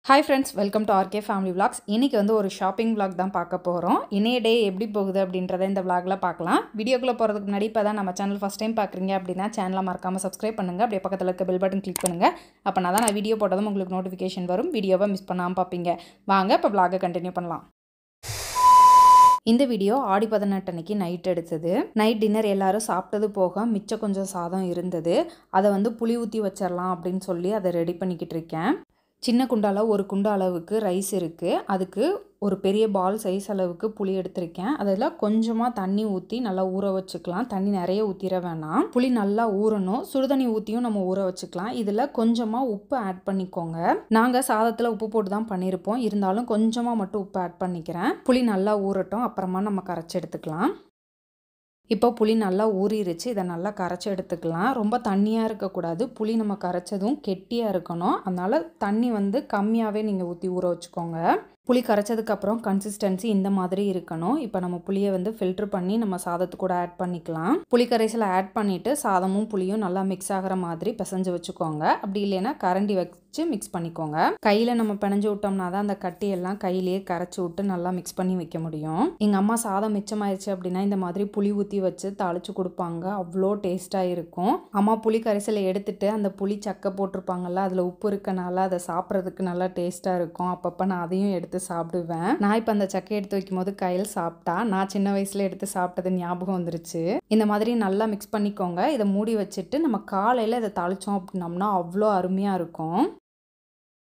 Hi friends, welcome to RK Family Vlogs. இன்னைக்கு வந்து ஒரு ஷாப்பிங் vlog தான் பார்க்க போறோம். இன்னைய டே எப்படி போகுது அப்படின்றதை இந்த vlogல பார்க்கலாம். வீடியோக்குள்ள போறதுக்கு முன்னாடி இப்பதான் நம்ம சேனல் ஃபர்ஸ்ட் டைம் பார்க்கறீங்க அப்படினா சேனலை மறக்காம subscribe பண்ணுங்க. அப்படியே பக்கத்துல இருக்க bell button click பண்ணுங்க. அப்பனா தான் நான் வீடியோ போட்டதும் உங்களுக்கு நோட்டிஃபிகேஷன் வரும். வீடியோவை மிஸ் பண்ணாம பாப்பீங்க. வாங்க இப்ப vlog-ஐ கண்டினியூ பண்ணலாம். இந்த வீடியோ ஆடி 18 அன்னைக்கு நைட் எடுத்தது. நைட் டின்னர் எல்லாரும் சாப்பிட்டது போக மிச்சம் கொஞ்சம் சாதம் இருந்தது. அதை வந்து புளி ஊத்தி வச்சிரலாம் அப்படின்னு சொல்லி அதை ரெடி பண்ணிக்கிட்டு இருக்கேன். சின்ன குண்டால ஒரு குண்டா அளவுக்கு ரைஸ் இருக்கு. அதுக்கு ஒரு பெரிய பால் சைஸ் அளவுக்கு புளி எடுத்திருக்கேன். அதில் கொஞ்சமாக தண்ணி ஊற்றி நல்லா ஊற வச்சுக்கலாம். தண்ணி நிறைய ஊற்றிட வேணாம். புளி நல்லா ஊறணும். சுடுதண்ணி ஊற்றியும் நம்ம ஊற வச்சுக்கலாம். இதில் கொஞ்சமாக உப்பு ஆட் பண்ணிக்கோங்க. நாங்கள் சாதத்தில் உப்பு போட்டு தான் பண்ணியிருப்போம். இருந்தாலும் கொஞ்சமாக மட்டும் உப்பு ஆட் பண்ணிக்கிறேன். புளி நல்லா ஊறட்டும். அப்புறமா நம்ம கரைச்சி எடுத்துக்கலாம். இப்போ புளி நல்லா ஊறிடுச்சு. இதை நல்லா கரைச்சி எடுத்துக்கலாம். ரொம்ப தண்ணியாக இருக்கக்கூடாது. புளி நம்ம கரைச்சதும் கெட்டியாக இருக்கணும். அதனால் தண்ணி வந்து கம்மியாகவே நீங்கள் ஊற்றி ஊற வச்சுக்கோங்க. புளி கரைச்சதுக்கப்புறம் கன்சிஸ்டன்சி இந்த மாதிரி இருக்கணும். இப்போ நம்ம புளியை வந்து ஃபில்ட்ரு பண்ணி நம்ம சாதத்து கூட ஆட் பண்ணிக்கலாம். புளி கரைசலை ஆட் பண்ணிவிட்டு சாதமும் புளியும் நல்லா மிக்ஸ் ஆகிற மாதிரி பிசைஞ்சு வச்சுக்கோங்க. அப்படி இல்லைன்னா கரண்டி வச்சு மிக்ஸ் பண்ணிக்கோங்க. கையில் நம்ம பிணைஞ்சு விட்டோம்னா தான் அந்த கட்டியெல்லாம் கையிலேயே கரைச்சி விட்டு நல்லா மிக்ஸ் பண்ணி வைக்க முடியும். எங்கள் அம்மா சாதம் மிச்சமாயிருச்சு அப்படின்னா இந்த மாதிரி புளி ஊற்றி வச்சு தாளித்து கொடுப்பாங்க. அவ்வளோ டேஸ்ட்டாக இருக்கும். அம்மா புளி கரைசலை எடுத்துட்டு அந்த புளி சக்கை போட்டிருப்பாங்கல்ல, அதில் உப்பு இருக்கனால அதை சாப்பிட்றதுக்கு நல்லா டேஸ்ட்டாக இருக்கும். அப்பப்போ நான் அதையும் எடுத்து சாப்பிடுவேன். நான் இப்போ அந்த சக்கை எடுத்து வைக்கும் போது கையில் சாப்பிட்டா நான் சின்ன வயசுல எடுத்து சாப்பிட்டது ஞாபகம் வந்துருச்சு. இந்த மாதிரி நல்லா மிக்ஸ் பண்ணிக்கோங்க. இதை மூடி வச்சுட்டு நம்ம காலையில் இதை தாளித்தோம் அப்படின்னோம்னா அவ்வளோ அருமையாக இருக்கும்.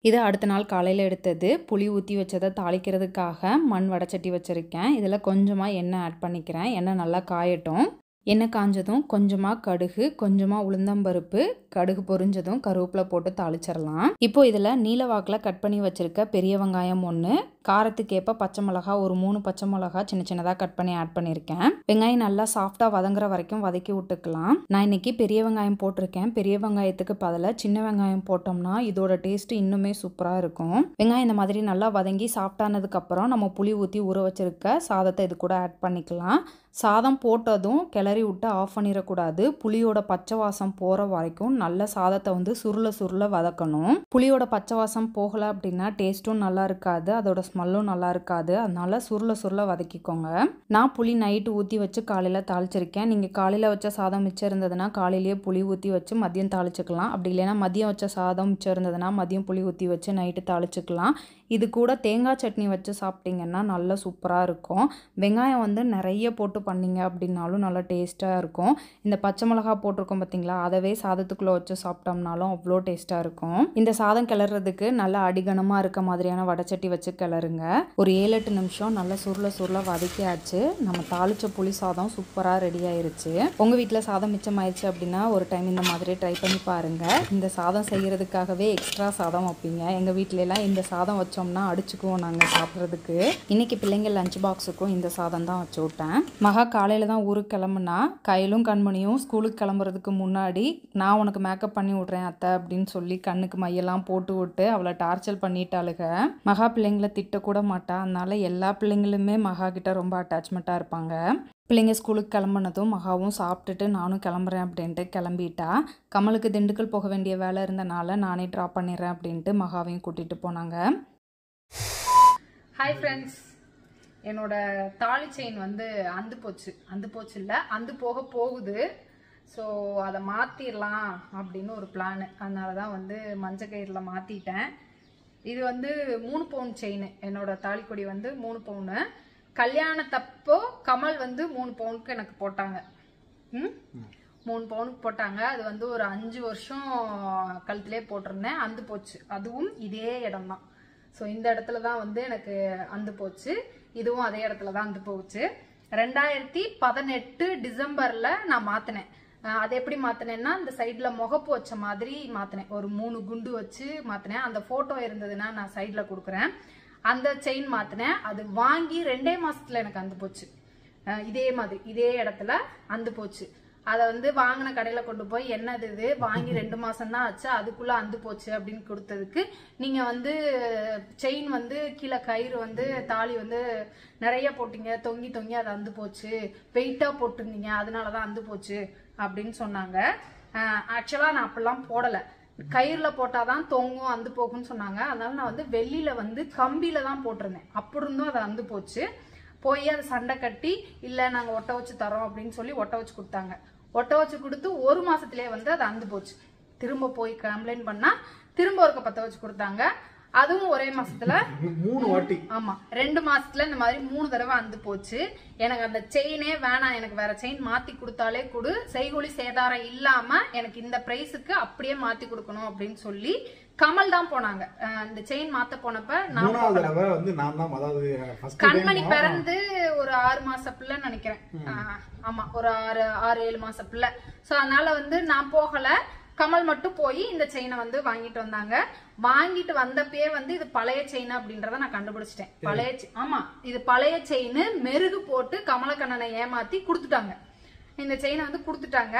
இது அடுத்த நாள் காலையில் எடுத்தது. புளி ஊற்றி வச்சதை தாளிக்கிறதுக்காக மண் வடைச்சட்டி வச்சுருக்கேன். இதில் கொஞ்சமாக எண்ணெய் ஆட் பண்ணிக்கிறேன். எண்ணெய் நல்லா காயட்டும். எண்ணெய் காஞ்சதும் கொஞ்சமாக கடுகு, கொஞ்சமாக உளுந்தம்பருப்பு, கடுகு பொரிஞ்சதும் கருவேப்பிலை போட்டு தாளிச்சிடலாம். இப்போ இதில் நீல வாக்கில் கட் பண்ணி வச்சுருக்க பெரிய வெங்காயம் 1, காரத்துக்கேற்ப பச்சை மிளகா ஒரு 3 பச்சை மிளகா சின்ன சின்னதாக கட் பண்ணி ஆட் பண்ணியிருக்கேன். வெங்காயம் நல்லா சாஃப்டாக வதங்குற வரைக்கும் வதக்கி விட்டுக்கலாம். நான் இன்னைக்கு பெரிய வெங்காயம் போட்டிருக்கேன். பெரிய வெங்காயத்துக்கு பதிலாக சின்ன வெங்காயம் போட்டோம்னா இதோட டேஸ்ட்டு இன்னுமே சூப்பராக இருக்கும். வெங்காயம் இந்த மாதிரி நல்லா வதங்கி சாஃப்டானதுக்கப்புறம் நம்ம புளி ஊற்றி ஊற வச்சுருக்க சாதத்தை இது கூட ஆட் பண்ணிக்கலாம். சாதம் போட்டதும் கிளறி விட்டு ஆஃப் பண்ணிடக்கூடாது. புளியோட பச்சை வாசம் போகிற வரைக்கும் நல்ல சாதத்தை வந்து சுருள வதக்கணும். புளியோட பச்சை வாசம் போகலை அப்படின்னா டேஸ்ட்டும் நல்லா இருக்காது, அதோட ஸ்மெல்லும் நல்லா இருக்காது. அதனால சுருள வதக்கிக்கோங்க. நான் புளி நைட்டு ஊற்றி வச்சு காலையில் தாளிச்சிருக்கேன். நீங்கள் காலையில் வச்ச சாதம் மிச்சம் இருந்ததுன்னா காலையிலேயே புளி ஊற்றி வச்சு மதியம் தாளிச்சிக்கலாம். அப்படி இல்லைன்னா மதியம் வச்ச சாதம் மிச்சம் இருந்ததுன்னா மதியம் புளி ஊற்றி வச்சு நைட்டு தாளிச்சிக்கலாம். இது கூட தேங்காய் சட்னி வச்சு சாப்பிட்டிங்கன்னா நல்லா சூப்பராக இருக்கும். வெங்காயம் வந்து நிறைய போட்டு பண்ணிங்க அப்படின்னாலும் நல்லா டேஸ்ட்டாக இருக்கும். இந்த பச்சை மிளகா போட்டிருக்கோம் பார்த்தீங்களா, அதவே சாதத்துக்குள்ளே வச்சு சாப்பிட்டோம்னாலும் அவ்வளோ டேஸ்ட்டாக இருக்கும். இந்த சாதம் கிளறதுக்கு நல்லா அடிகனமாக இருக்க மாதிரியான வடைச்சட்டி வச்சு கிளறுங்க. ஒரு 7-8 நிமிஷம் நல்லா சுருள வதக்கியாச்சு. நம்ம தாளித்த புளி சாதம் சூப்பராக ரெடி ஆயிருச்சு. உங்கள் வீட்டில் சாதம் மிச்சமாயிருச்சு அப்படின்னா ஒரு டைம் இந்த மாதிரி ட்ரை பண்ணி பாருங்கள். இந்த சாதம் செய்கிறதுக்காகவே எக்ஸ்ட்ரா சாதம் வைப்பீங்க. எங்கள் வீட்டிலலாம் இந்த சாதம் வச்சோம்னா அடிச்சுக்குவோம் நாங்கள் சாப்பிட்றதுக்கு. இன்னைக்கு பிள்ளைங்க லஞ்ச் பாக்ஸுக்கும் இந்த சாதம் தான் வச்சு விட்டேன். மகா காலையில் தான் ஊருக்கு கிளம்புனா. கையிலும் கண்மணியும் ஸ்கூலுக்கு கிளம்புறதுக்கு முன்னாடி நான் உனக்கு மேக்கப் பண்ணி விட்றேன் அத்தை அப்படின்னு சொல்லி கண்ணுக்கு மையெல்லாம் போட்டு விட்டு அவளை டார்ச்சர் பண்ணிட்டாளுக. மகா பிள்ளைங்களை திட்டக்கூட மாட்டா. அதனால எல்லா பிள்ளைங்களுமே மகா கிட்ட ரொம்ப அட்டாச்மெண்ட்டாக இருப்பாங்க. பிள்ளைங்க ஸ்கூலுக்கு கிளம்புனதும் மகாவும் சாப்பிட்டுட்டு நானும் கிளம்புறேன் அப்படின்ட்டு கிளம்பிட்டா. கமலுக்கு திண்டுக்கல் போக வேண்டிய வேலை இருந்தனால நானே ட்ராப் பண்ணிடுறேன் அப்படின்ட்டு மகாவையும் கூட்டிகிட்டு போனாங்க. ஹாய் ஃப்ரெண்ட்ஸ், என்னோட தாலி செயின் வந்து அந்து போச்சு இல்லை, அந்து போகுது. ஸோ அதை மாற்றிடலாம் அப்படின்னு ஒரு பிளானு. அதனால தான் வந்து மஞ்சள் கயிறில் மாற்றிட்டேன். இது வந்து 3 பவுன் செயின். என்னோட தாலிக்கொடி வந்து 3 பவுனு. கல்யாணத்தப்போ கமல் வந்து 3 பவுனுக்கு எனக்கு போட்டாங்க. 3 பவுனுக்கு போட்டாங்க. அது வந்து ஒரு 5 வருஷம் கழுத்திலே போட்டிருந்தேன். அந்து போச்சு. அதுவும் இதே இடம் தான். ஸோ இந்த இடத்துல தான் வந்து எனக்கு அந்து போச்சு. இதுவும் அதே இடத்துல தான் அந்து போச்சு. 2018 டிசம்பரில் நான் மாற்றினேன். அது எப்படி மாற்றினேன்னா இந்த சைடில் முகப்பு வச்ச மாதிரி மாற்றினேன். ஒரு 3 குண்டு வச்சு மாற்றினேன். அந்த ஃபோட்டோ இருந்ததுன்னா நான் சைடில் கொடுக்குறேன். அந்த செயின் மாற்றினேன். அது வாங்கி 2 மாதத்தில் எனக்கு அந்து போச்சு. இதே மாதிரி இதே இடத்துல அந்து போச்சு. அதை வந்து வாங்கின கடையில் கொண்டு போய் என்னது இது வாங்கி 2 மாதம் தான் ஆச்சு, அதுக்குள்ளே அந்து போச்சு அப்படின்னு கொடுத்ததுக்கு, நீங்கள் வந்து செயின் வந்து கீழே கயிறு வந்து தாலி வந்து நிறைய போட்டிங்க, தொங்கி அது அந்து போச்சு, வெயிட்டாக போட்டிருந்தீங்க அதனால தான் அந்து போச்சு அப்படின்னு சொன்னாங்க. ஆக்சுவலாக நான் அப்படிலாம் போடலை. கயிறில் போட்டால் தான் தொங்கும் அந்து போகும்னு சொன்னாங்க. அதனால நான் வந்து வெள்ளியில் வந்து கம்பியில் தான் போட்டிருந்தேன். அப்படி இருந்தும் அது அந்து போச்சு. போய் அதை சண்டை கட்டி இல்லை நாங்கள் ஒட்ட வச்சு தரோம் அப்படின்னு சொல்லி ஒட்ட வச்சு கொடுத்தாங்க. ஒட்ட வச்சு கொடுத்து 1 மாசத்துலேயே வந்து அது அந்து போச்சு. திரும்ப போய் கம்ப்ளைண்ட் பண்ணால் திரும்ப ஒருக்க பற்ற வச்சு கொடுத்தாங்க. அதுவும் ஒரே மாசத்துல 3 வாட்டி. ஆமா 2 மாசத்துல இந்த மாதிரி 3 தடவை அந்து போச்சு. எனக்கு அந்த செயினே வேணாம், எனக்கு வேற செயின் மாத்தி கொடுத்தாலே கொடு, செய்கூலி சேதாரம் இல்லாம எனக்கு இந்த பிரைஸுக்கு அப்படியே மாத்தி கொடுக்கணும் அப்படின்னு சொல்லி கமல் தான் போனாங்க. இந்த செயின் மாத்த போனப்ப கண்மணி பிறந்து ஒரு 6 மாச பிள்ளை நினைக்கிறேன். ஆமா ஒரு 6-7 மாச பிள்ளை. சோ அதனால வந்து நான் போகல, கமல் மட்டும் போய் இந்த செயினை வந்து வாங்கிட்டு வந்தாங்க. வாங்கிட்டு வந்தப்பே வந்து இது பழைய செயின் அப்படின்றத நான் கண்டுபிடிச்சிட்டேன். ஆமா இது பழைய செயின், மெருகு போட்டு கமலக்கண்ணனை ஏமாத்தி கொடுத்துட்டாங்க. இந்த செயினை வந்து கொடுத்துட்டாங்க.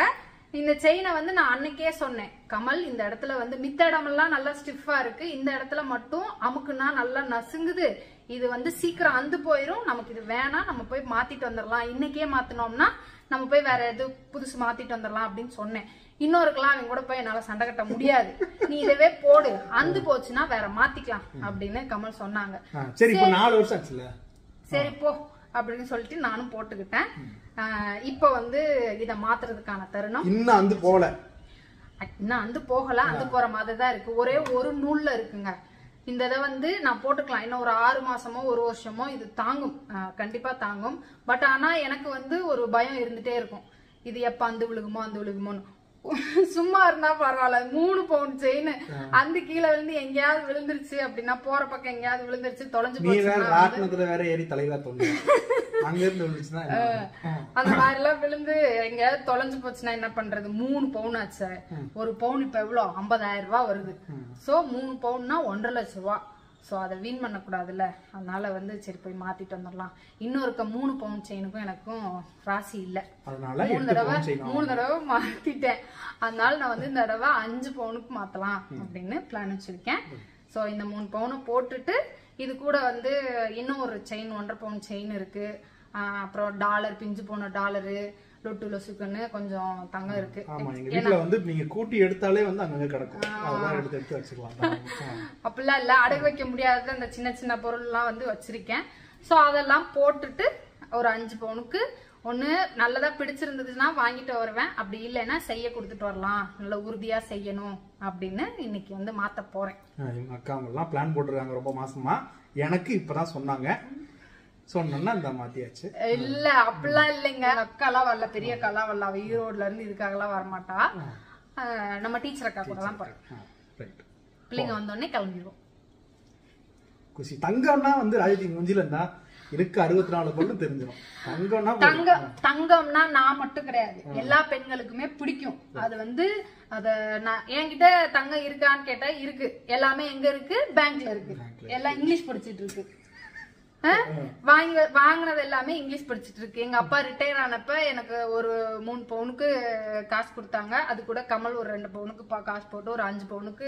இந்த செயினை வந்து நான் அன்னைக்கே சொன்னேன், கமல் இந்த இடத்துல வந்து மித்த இடமெல்லாம் நல்லா ஸ்டிஃபா இருக்கு, இந்த இடத்துல மட்டும் அமுக்குன்னா நல்லா நசுங்குது, இது வந்து சீக்கிரம் அந்து போயிரும், நமக்கு இது வேணாம், நம்ம போய் மாத்திட்டு வந்துடலாம், இன்னைக்கே மாத்தினோம்னா நம்ம போய் வேற எது புதுசு மாத்திட்டு வந்துடலாம் அப்படின்னு சொன்னேன். இன்னொருக்கெல்லாம் அவங்க கூட போய் என்னால சண்டை கட்ட முடியாது, நீ இதவே போடு, அந்து போச்சுன்னா வேற மாத்திக்கலாம் அப்படின்னு கமல் சொன்னாங்க. சரி போ அப்படின்னு சொல்லிட்டு நானும் போட்டுக்கிட்டேன். இப்ப வந்து இத மாத்துறதுக்கான தருணம். இன்னும் அந்து போகல, அந்து போற மாதிரி தான் இருக்கு. ஒரே ஒரு நூல்ல இருக்குங்க. இந்த இதை வந்து நான் போட்டுக்கலாம், இன்னும் ஒரு 6 மாசமோ 1 வருஷமோ இது தாங்கும், கண்டிப்பா தாங்கும். பட் ஆனா எனக்கு வந்து ஒரு பயம் இருந்துட்டே இருக்கும், இது எப்ப அந்து விழுகுமோன்னு. சும்மா இருந்தா பரவாயில்ல, 3 பவுண்ட் செயின் அந்த கீழே விழுந்து எங்கேயாவது விழுந்துருச்சு அப்படின்னா, போற பக்கம் எங்கேயாவது விழுந்துருச்சு தொலைஞ்சு போச்சு, அந்த மாதிரி எல்லாம் விழுந்து எங்கேயாவது தொலைஞ்சு போச்சுன்னா என்ன பண்றது? 3 பவுன் ஆச்சு. ஒரு பவுன் இப்ப எவ்வளவு 50,000 ரூபாய் வருது. சோ 3 பவுன்னா 1.5 லட்சம் ரூபாய். ஸோ அதை வீண் பண்ணக்கூடாதுல்ல, அதனால வந்து சரி போய் மாத்திட்டு வந்துடலாம். இன்னொருக்க 3 பவுன் செயினுக்கும் எனக்கும் ராசி இல்லை, 3 தடவை மாத்திட்டேன். அதனால நான் வந்து இந்த தடவை 5 பவுனுக்கு மாத்தலாம் அப்படின்னு பிளான் வச்சிருக்கேன். ஸோ இந்த 3 பவுனை போட்டுட்டு இது கூட வந்து இன்னும் ஒரு செயின் 1.5 பவுன் செயின் இருக்கு. அப்புறம் டாலர், பிஞ்சு போன டாலரு, லொட்டு லொசுக்குன்னு கொஞ்சம் தங்கம் இருக்கு. அப்படிலாம் இல்ல, அடகு வைக்க முடியாத அந்த சின்ன சின்ன பொருள் எல்லாம் வந்து வச்சிருக்கேன். சோ அதெல்லாம் போட்டுட்டு ஒரு 5 பவுனுக்கு ஒண்ணு நல்லதா பிடிச்சிருந்ததுன்னா வாங்கிட்டு வருவேன், அப்படி இல்லைன்னா செய்ய கொடுத்துட்டு வரலாம், நல்ல உறுதியா செய்யணும் அப்படின்னு இன்னைக்கு வந்து மாத்த போறேன். அக்கா எல்லாம் பிளான் போட்டுருக்காங்க ரொம்ப மாசமா, எனக்கு இப்பதான் சொன்னாங்க, சொன்னா இந்த மாத்தியாச்சு. இல்ல அப்படிலாம் இல்லைங்க, அக்காலாம் வரல, பெரிய அக்காலாம் வரல, அவ ஈரோடுல இருந்து இதுக்காகலாம் வரமாட்டா, நம்ம டீச்சர் அக்கா கூட தான் போறேன். பிள்ளைங்க வந்தோடனே கிளம்பிடுவோம். குஷி தங்கம்னா வந்து ராஜதி முஞ்சில இருந்தா இருக்கு 64 பொண்ணு தெரிஞ்சிடும். தங்கம்னா நான் மட்டும் கிடையாது, எல்லா பெண்களுக்குமே பிடிக்கும். அது வந்து அத நான் என்கிட்ட தங்கம் இருக்கான்னு கேட்டா இருக்கு, எல்லாமே எங்க இருக்கு? பேங்க்ல இருக்கு, எல்லாம் இங்கிலீஷ் படிச்சிட்டு இருக்கு. வாங்கினது எல்லாமே இங்கிலீஷ் படிச்சுட்டு இருக்கு. எங்க அப்பா ரிட்டையர் ஆனப்ப எனக்கு ஒரு 3 பவுனுக்கு காசு கொடுத்தாங்க. அது கூட கமல் ஒரு 2 பவுனுக்கு காசு போட்டு ஒரு 5 பவுனுக்கு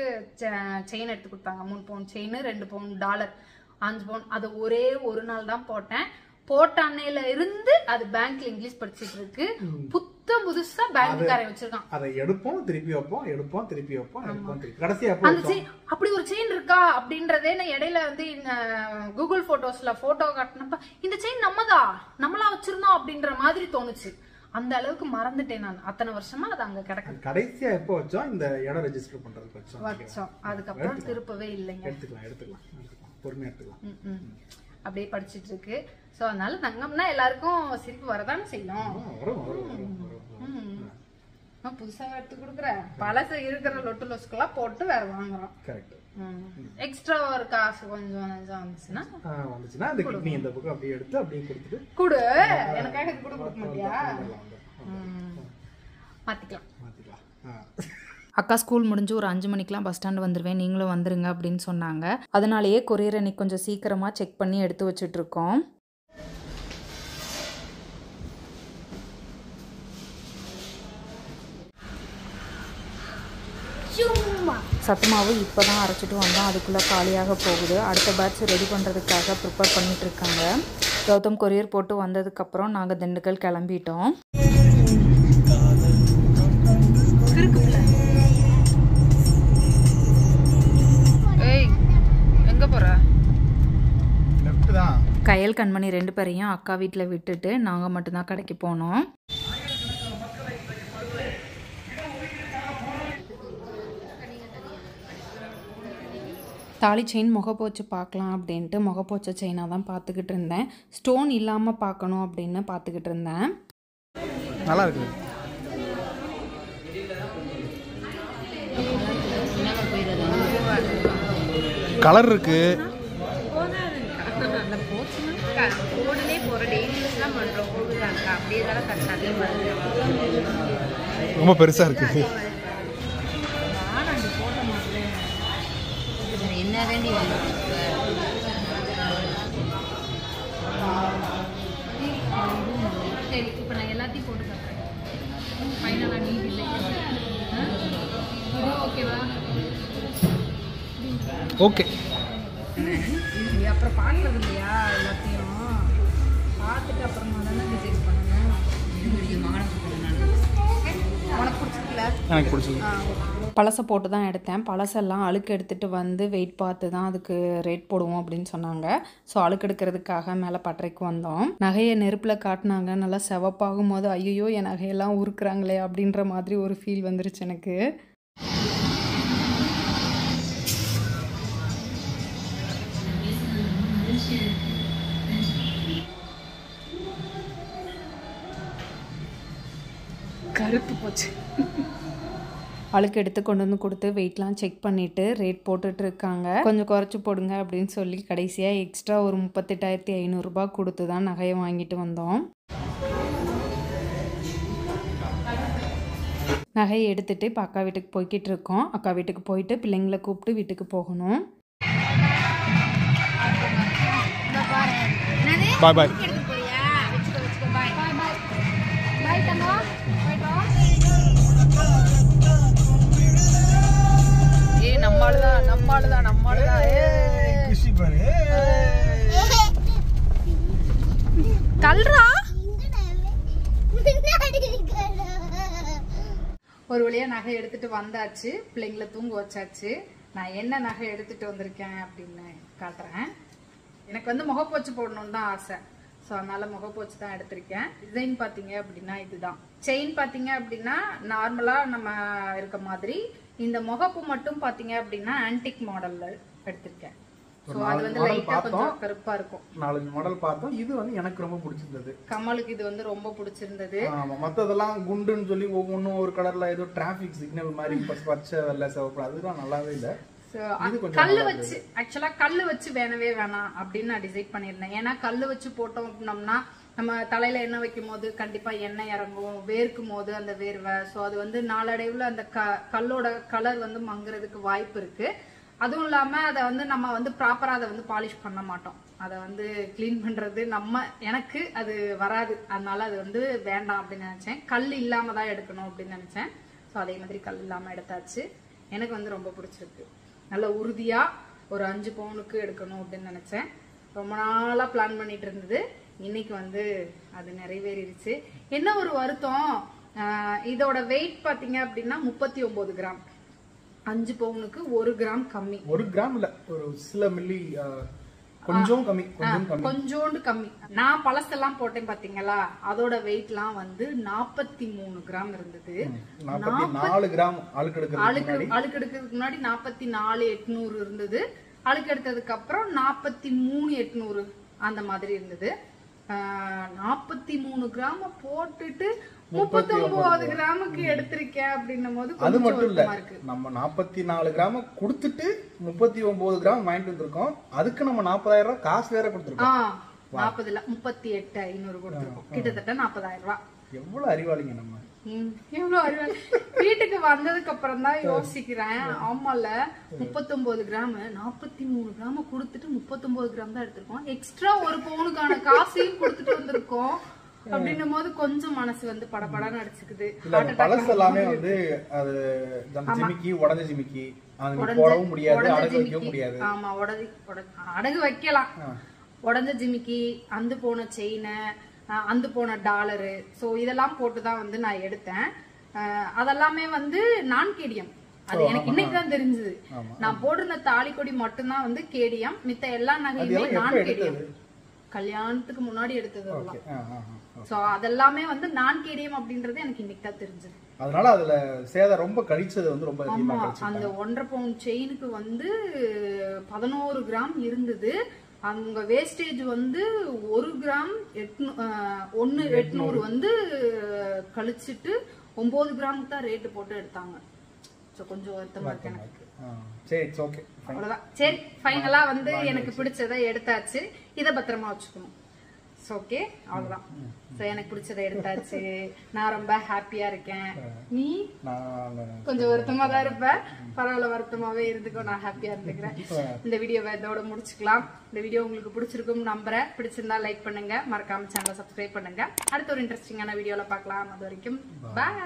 செயின் எடுத்து கொடுத்தாங்க. 3 பவுன் செயின், 2 பவுன் டாலர், 5 பவுன். அது ஒரே ஒரு நாள் தான் போட்டேன். போட்ட அன்னையில இருந்து அது பேங்க்ல இங்கிலீஷ் படிச்சுட்டு இருக்கு. புத்தம் புதுசா பேங்க்காரன் வச்சிருக்கான். அதை எடுப்போம் திருப்பி வைப்போம், எடுப்போம் திருப்பி வைப்போம், எடுப்போம் திருப்பி கடைசியா அப்படி ஒரு செயின் இருக்கா அப்படின்றதே நான் இடையில வந்து கூகுள் போட்டோஸ்ல போட்டோ காட்டினப்ப இந்த செயின் நம்மளா வச்சிருந்தோம் அப்படின்ற மாதிரி தோணுச்சு. அந்த அளவுக்கு மறந்துட்டேன் நான். அத்தனை வருஷமா அது அங்க கிடக்கு. கடைசியா எப்போ வச்சோம்? இந்த இடம் ரெஜிஸ்டர் பண்றதுக்கு வச்சோம். அதுக்கப்புறம் திருப்பவே இல்லைங்க. எடுத்துக்கலாம் பொறுமையா எடுத்துக்கலாம். அப்படியே படிச்சிட்டு இருக்கு. சோ அதனால தங்கம்னா எல்லாருக்கும் சிரிப்பு வரதானே செய்யும். புதுசா எடுத்து கொடுக்குற பழச இருக்கிற லொட்டு லொசுக்கெல்லாம் போட்டு வேற வாங்குறோம். எக்ஸ்ட்ரா ஒரு காசு கொஞ்சம் வந்துச்சுன்னா இந்த புக் அப்படியே எடுத்து அப்படியே கொடுத்துட்டு குடு, எனக்காக இது கூட கொடுக்க மாட்டியா? மாத்திக்கலாம். அக்கா ஸ்கூல் முடிஞ்சு ஒரு 5 மணிக்கெலாம் பஸ் ஸ்டாண்டு வந்துடுவேன், நீங்களும் வந்துருங்க அப்படின்னு சொன்னாங்க. அதனாலேயே கொரியர் அன்னைக்கு கொஞ்சம் சீக்கிரமாக செக் பண்ணி எடுத்து வச்சுட்ருக்கோம். சத்துமாவு இப்போ தான் அரைச்சிட்டு வந்தோம், அதுக்குள்ளே காலியாக போகுது. அடுத்த பேட்ச் ரெடி பண்ணுறதுக்காக ப்ரிப்பேர் பண்ணிகிட்ருக்காங்க. கௌதம் கொரியர் போட்டு வந்ததுக்கப்புறம் நாங்கள் திண்டுக்கல் கிளம்பிட்டோம். எங்கே போகிற? லெஃப்ட் தான். கையல் கண்மணி 2 பேரையும் அக்கா வீட்டில் விட்டுட்டு நாங்கள் மட்டும்தான் கடைக்கு போனோம். தாலி செயின் முகப்போச்சு பார்க்கலாம் அப்படின்ட்டு முகப்போச்ச செயினாக தான் பார்த்துக்கிட்டு இருந்தேன். ஸ்டோன் இல்லாமல் பார்க்கணும் அப்படின்னு பார்த்துக்கிட்டு இருந்தேன். நல்லா இருக்குது. கலர் இருக்கு. ரொம்ப பெருசா இருக்கு. என்ன வேண்டி சரி, இப்போ நான் எல்லாத்தையும் போட்டு தரேன். ஃபைனலாக நீ இல்லை ஓகேவா? ஓகே. அப்புறம் பார்க்கறது இல்லையா? எல்லாத்தையும் பார்த்துட்டு அப்புறமா தானே டிசைட் பண்ணணும். உனக்கு பிடிச்சிருக்கல? எனக்கு பிடிச்சிருக்கு. பழசை போட்டு தான் எடுத்தேன். பழசெல்லாம் அழுக்கு எடுத்துகிட்டு வந்து வெயிட் பார்த்து தான் அதுக்கு ரேட் போடுவோம் அப்படின்னு சொன்னாங்க. ஸோ அழுக்கு எடுக்கிறதுக்காக மேலே பட்டறைக்கு வந்தோம். நகையை நெருப்பில் காட்டினாங்க. நல்லா செவப்பாகும் போது ஐயோ என் நகையெல்லாம் உருக்குறாங்களே அப்படின்ற மாதிரி ஒரு ஃபீல் வந்துருச்சு எனக்கு. கருப்பு போச்சு. அழுக்கு எடுத்து கொண்டு வந்து கொடுத்து வெயிட்லாம் செக் பண்ணிவிட்டு ரேட் போட்டுட்ருக்காங்க. கொஞ்சம் குறைச்சி போடுங்க அப்படின்னு சொல்லி கடைசியாக எக்ஸ்ட்ரா ஒரு 38,500 ரூபாய் கொடுத்து தான் நகையை வாங்கிட்டு வந்தோம். நகையை எடுத்துகிட்டு இப்போ அக்கா வீட்டுக்கு போய்கிட்டு இருக்கோம். அக்கா வீட்டுக்கு போயிட்டு பிள்ளைங்களை கூப்பிட்டு வீட்டுக்கு போகணும். பாய் பாய். ஒரு வழியா நகை எடுத்துட்டு வந்தாச்சு. பிள்ளைங்களை தூங்க வச்சாச்சு. நான் என்ன நகை எடுத்துட்டு வந்திருக்கேன் அப்படின்னு காட்டுறேன். எனக்கு வந்து முகப்போச்சு போடணும்னு தான் ஆசை. ஸோ அதனால முகப்போச்சு தான் எடுத்திருக்கேன். டிசைன் பார்த்தீங்க அப்படின்னா இதுதான். செயின் பார்த்தீங்க அப்படின்னா நார்மலாக நம்ம இருக்க மாதிரி. இந்த முகப்பு மட்டும் பார்த்தீங்க அப்படின்னா ஆன்டிக் மாடல்ல எடுத்திருக்கேன். ஸோ அது வந்து லைட்டாக கொஞ்சம் கருப்பா இருக்கும். 4 மாடல் பார்த்தோம். இது வந்து எனக்கு ரொம்ப பிடிச்சிருந்தது. கமலுக்கு இது வந்து ரொம்ப பிடிச்சிருந்தது. மற்றதெல்லாம் குண்டுன்னு சொல்லி ஒவ்வொன்றும் ஒரு கலர்ல ஏதோ டிராபிக் சிக்னல் மாதிரி பச்சை வெள்ளை சிவப்பு அதெல்லாம் நல்லாவே இல்லை. கல்லு வச்சு ஆக்சுவலா கல்லு வச்சு வேணவே வேணாம் அப்படின்னு நான் டிசைட் பண்ணிருந்தேன். ஏன்னா கல்லு வச்சு போட்டோம் அப்படின்னோம்னா நம்ம தலையில எண்ணெய் வைக்கும் போது கண்டிப்பா எண்ணெய் இறங்கும், வேர்க்கும் போது அந்த வேர்வை. ஸோ அது வந்து நாளடைவுல அந்த கல்லோட கலர் வந்து மங்குறதுக்கு வாய்ப்பு இருக்கு. அதுவும் இல்லாம அதை வந்து நம்ம வந்து ப்ராப்பரா அதை வந்து பாலிஷ் பண்ண மாட்டோம். அதை வந்து கிளீன் பண்றது எனக்கு அது வராது. அதனால அது வந்து வேண்டாம் அப்படின்னு நினைச்சேன். கல் இல்லாம தான் எடுக்கணும் அப்படின்னு நினைச்சேன். ஸோ அதே மாதிரி கல் இல்லாம எடுத்தாச்சு. எனக்கு வந்து ரொம்ப பிடிச்சிருக்கு. நல்ல உறுதியா ஒரு 5 பவுனுக்கு எடுக்கணும் அப்படின்னு நினைச்சேன். ரொம்ப நாளா பிளான் பண்ணிட்டு இருந்தது. இன்னைக்கு வந்து அது நிறைவேறிடுச்சு. என்ன ஒரு வருத்தம், இதோட வெயிட் பாத்தீங்க அப்படின்னா 39 கிராம். 5 பவுனுக்கு 1 கிராம் கம்மி. 1 கிராம் இல்ல, ஒரு சில மில்லி கொஞ்சம் கம்மி, கொஞ்சோண்டு கம்மி. நான் பழசெல்லாம் போட்டேன் பாத்தீங்களா, அதோட வெயிட்லாம் வந்து 43 கிராம் இருந்தது. 44 கிராம் அழுக்கு எடுக்கிறதுக்கு முன்னாடி 44,800 இருந்தது. அழுக்கு எடுத்ததுக்கு அப்புறம் 43,800 அந்த மாதிரி இருந்தது. 43 கிராம் போட்டுட்டு 39 கிராமுக்கு எடுத்திருக்கேன் அப்படின்னும் போது அது மட்டும் இல்ல, நம்ம 44 கிராம் கொடுத்துட்டு 39 கிராம் வாங்கிட்டு வந்திருக்கோம். அதுக்கு நம்ம 40,000 ரூபாய் காசு வேற கொடுத்துருக்கோம். 40 இல்ல 38,500 கொடுத்துருக்கோம். கிட்டத்தட்ட 40,000 ரூபாய். எவ்வளவு அறிவாளிங்க நம்ம. எவ்வளவு அறிவாளி. வீட்டுக்கு வந்ததுக்கு அப்புறம் தான் யோசிக்கிறேன். ஆமால 39 கிராம் 43 கிராம் கொடுத்துட்டு 39 கிராம் தான் எடுத்திருக்கோம். எக்ஸ்ட்ரா 1 பவுனுக்கான காசையும் கொடுத்துட்டு வந்திருக்கோம். அப்படின்னும் போது கொஞ்சம் மனசு வந்து படபடன்னு அடிச்சுக்குது. பழசு எல்லாமே வந்து அது ஜிமிக்கி உடஞ்ச ஜிமிக்கி போடவும் முடியாது, அடகு வைக்கவும் முடியாது. ஆமா, அடகு வைக்கலாம். உடஞ்ச ஜிமிக்கி, அந்து போன செயின், அந்து போன டாலரு, ஸோ இதெல்லாம் போட்டு தான் வந்து நான் எடுத்தேன். அதெல்லாமே வந்து நான் கேடியம். அது எனக்கு இன்னைக்கு தான் தெரிஞ்சது. நான் போட்டிருந்த தாலிக்கொடி மட்டும்தான் வந்து கேடிஎம், மித்த எல்லா நகையுமே நான் கேடிஎம். கல்யாணத்துக்கு முன்னாடி எடுத்தது அதெல்லாம். சோ அதெல்லாமே வந்து நான் கேடிஎம் அப்படின்றது எனக்கு இன்னைக்கு தான் தெரிஞ்சது. அதனால அதுல சேதம் ரொம்ப கழிச்சது வந்து ரொம்ப அதிகமா கழிச்சு. அந்த 1.5 பவுண்ட் செயினுக்கு வந்து 11 கிராம் இருந்தது. அங்க வேஸ்டேஜ் வந்து 1 கிராம் 800 வந்து கழிச்சிட்டு 9 கிராமுக்கு தான் ரேட்டு போட்டு எடுத்தாங்க. சோ கொஞ்சம் வருத்தமா இருக்கு எனக்கு. சரி, ஓகே, அவ்வளவுதான். சரி, ஃபைனலா வந்து எனக்கு பிடிச்சதை எடுத்தாச்சு. இத பத்திரமா வச்சுக்கணும். ஓகே, அவ்வளவுதான். சோ எனக்கு பிடிச்சதை எடுத்தாச்சு. நான் ரொம்ப ஹாப்பியா இருக்கேன். நீ கொஞ்சம் வருத்தமா தான் இருப்ப. பரவாயில்ல, வருத்தமாவே இருந்துக்கோ, நான் ஹாப்பியா இருந்துக்கிறேன். இந்த வீடியோவை இதோட முடிச்சுக்கலாம். இந்த வீடியோ உங்களுக்கு பிடிச்சிருக்கும் நம்புறேன். பிடிச்சிருந்தா லைக் பண்ணுங்க, மறக்காம சேனலை சப்ஸ்கிரைப் பண்ணுங்க. அடுத்த ஒரு இன்ட்ரெஸ்டிங்கான வீடியோல பார்க்கலாம். அது வரைக்கும் பாய்.